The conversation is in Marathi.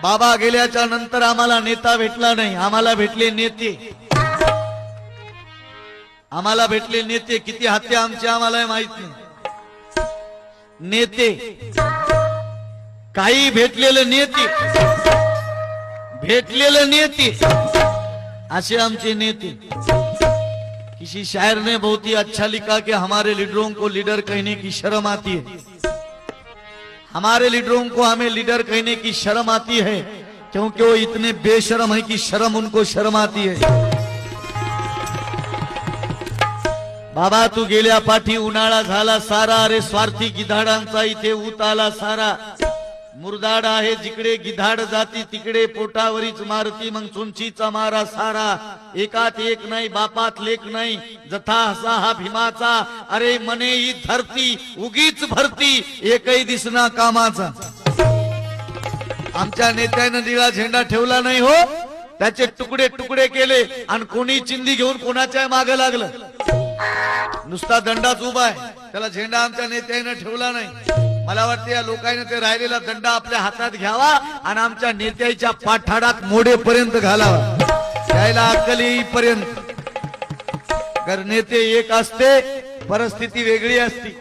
बाबा गेल्याच्या नंतर आम्हाला नेता भेटला नाही, आम्हाला भेटले नेते। आम्हाला भेटले नेते, किती हत्या आमची आम्हाला माहित नाही। नेते काही भेटलेलं नेते, भेटलेलं नेते ऐसे आमचे नेते। किसी शायर ने बहुत ही अच्छा लिखा कि हमारे लीडरों को लीडर कहने की शर्म आती है। हमारे लीडरों को हमें लीडर कहने की शर्म आती है, क्योंकि वो इतने बेशर्म है कि शर्म उनको शर्म आती है। बाबा तू गेल्या पाठी उन्हाळा झाला सारा, अरे स्वार्थी गिधाडांचा इथे ऊत आला सारा। मुरदाड आहे जिकडे गिधाड जाती तिकडे, पोटावरीच मारती मग चुंचीचा मारा सारा। एकात एक नाही बापात लेख नाही, जथा हसा हा भीमाचा, अरे मने ही धरती उगीच भरती एकही दिसना कामाचा। आमच्या नेत्यानं निळा झेंडा ठेवला नाही हो, त्याचे तुकडे तुकडे केले आणि कोणी चिंदी घेऊन कोणाच्या मागे लागलं। नुसता दंडाच उभा आहे, त्याला झेंडा आमच्या नेत्यानं ठेवला नाही। मला वाटतं या लोकांनी ते राहिलेला दंडा आपल्या हातात घ्यावा आणि आमच्या नेत्याच्या पाठाडात मोडेपर्यंत घालावा, त्याला अक्कल येईपर्यंत। कारण नेते एक असते, परिस्थिती वेगळी असते।